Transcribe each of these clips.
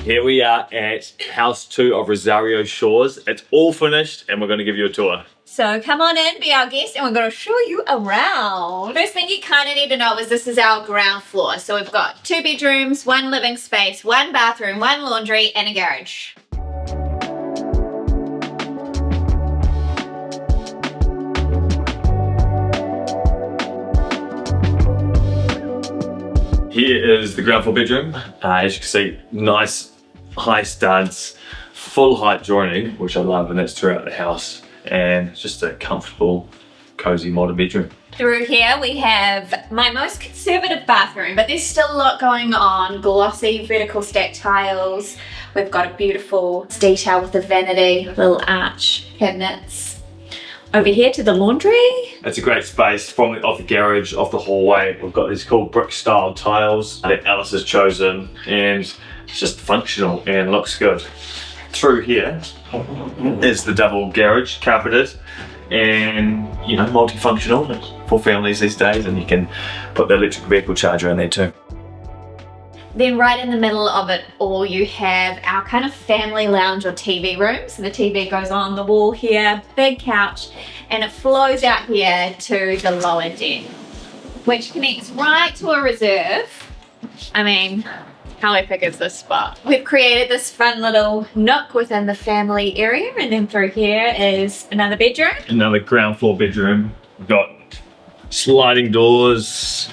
Here we are at house 2 of Rosario Shores. It's all finished and we're going to give you a tour. So come on in, be our guest, and we're going to show you around. First thing you kind of need to know is this is our ground floor. So we've got 2 bedrooms, 1 living space, 1 bathroom, 1 laundry, and a garage. Here is the ground floor bedroom. As you can see, nice high studs, full height joining, which I love, and that's throughout the house. And just a comfortable, cozy modern bedroom. Through here we have my most conservative bathroom, but there's still a lot going on. Glossy vertical stack tiles. We've got a beautiful detail with the vanity, little arch cabinets. Over here to the laundry. It's a great space off the garage, off the hallway. We've got these cool brick style tiles that Alice has chosen, and it's just functional and looks good. Through here is the double garage, carpeted and multifunctional for families these days, and you can put the electric vehicle charger in there too. Then right in the middle of it all you have our kind of family lounge or TV room. So the TV goes on the wall here, big couch, and it flows out here to the lower deck, which connects right to a reserve. I mean, how epic is this spot? We've created this fun little nook within the family area, and then through here is another bedroom. Another ground floor bedroom. We've got sliding doors,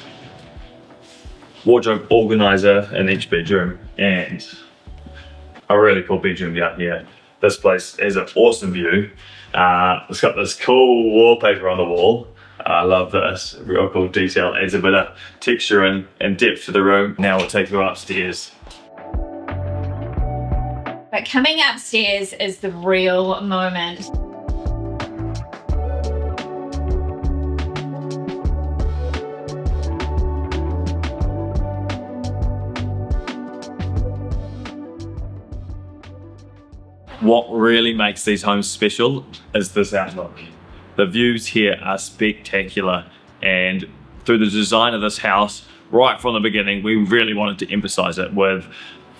wardrobe organizer in each bedroom, and a really cool bedroom down here. This place has an awesome view. It's got this cool wallpaper on the wall. I love this, real cool detail. Adds a bit of texture and depth to the room. Now we'll take you upstairs. But coming upstairs is the real moment. What really makes these homes special is this outlook. The views here are spectacular, and through the design of this house, right from the beginning, we really wanted to emphasize it with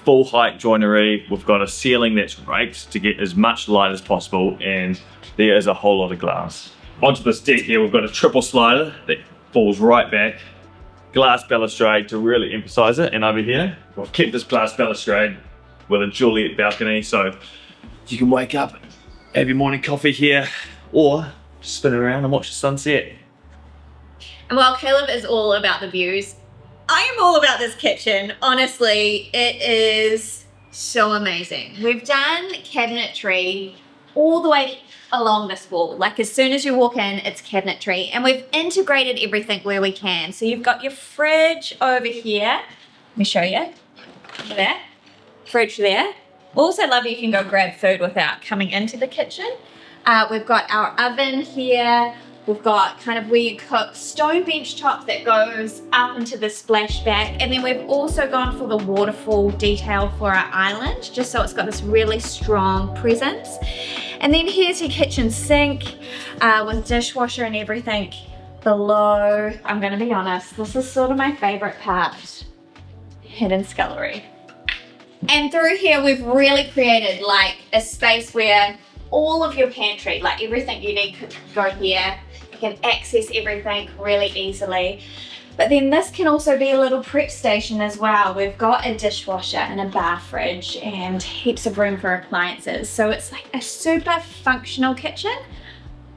full height joinery. We've got a ceiling that's raked to get as much light as possible, and there is a whole lot of glass. Onto this deck here, we've got a triple slider that falls right back. Glass balustrade to really emphasize it, and over here, we've kept this glass balustrade with a Juliet balcony, so you can wake up, have your morning coffee here, or just spin around and watch the sunset. And while Caleb is all about the views, I am all about this kitchen. Honestly, it is so amazing. We've done cabinetry all the way along this wall. Like as soon as you walk in, it's cabinetry, and we've integrated everything where we can. So you've got your fridge over here. Let me show you. Look at that. Fridge there. Also love you can go grab food without coming into the kitchen. We've got our oven here. We've got kind of where you cook, stone bench top that goes up into the splashback. And then we've also gone for the waterfall detail for our island, just so it's got this really strong presence. And then here's your kitchen sink with dishwasher and everything below. I'm gonna be honest, this is sort of my favorite part, hidden scullery. And through here, we've really created like a space where all of your pantry, like everything you need could go here. You can access everything really easily. But then this can also be a little prep station as well. We've got a dishwasher and a bar fridge and heaps of room for appliances. So it's like a super functional kitchen,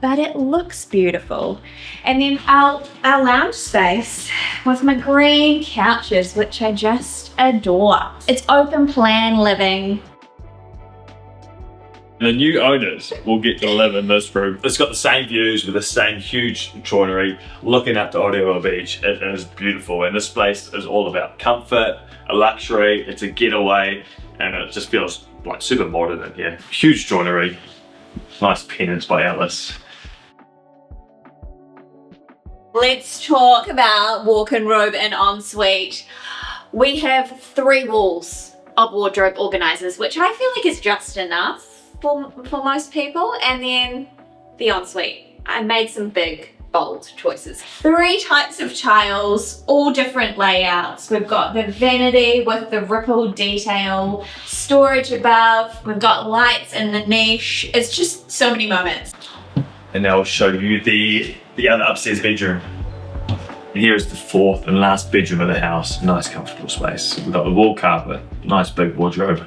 but it looks beautiful. And then our lounge space with my green couches, which I just adore. It's open plan living. The new owners will get to live in this room. It's got the same views with the same huge joinery looking out to Orewa Beach. It is beautiful, and this place is all about comfort, a luxury, it's a getaway, and it just feels like super modern in here. Huge joinery, nice pendants by Alice. Let's talk about walk-in robe and ensuite. We have 3 walls of wardrobe organizers, which I feel like is just enough for most people. And then the ensuite. I made some big bold choices. 3 types of tiles, all different layouts. We've got the vanity with the ripple detail, storage above, we've got lights in the niche. It's just so many moments. And now I'll show you the other upstairs bedroom. And here is the 4th and last bedroom of the house. Nice comfortable space. We've got the wall carpet, nice big wardrobe.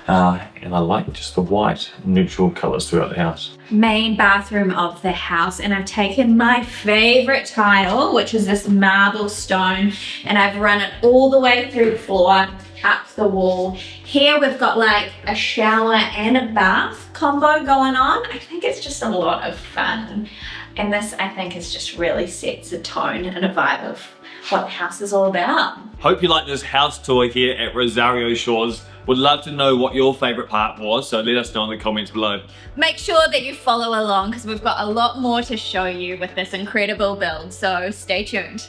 And I like just the white neutral colours throughout the house. Main bathroom of the house, and I've taken my favorite tile, which is this marble stone, and I've run it all the way through the floor, up the wall. Here we've got like a shower and a bath combo going on. I think it's just a lot of fun. And this, I think, is just really sets a tone and a vibe of what the house is all about. Hope you like this house tour here at Rosario Shores. Would love to know what your favourite part was, so let us know in the comments below. Make sure that you follow along because we've got a lot more to show you with this incredible build, so stay tuned.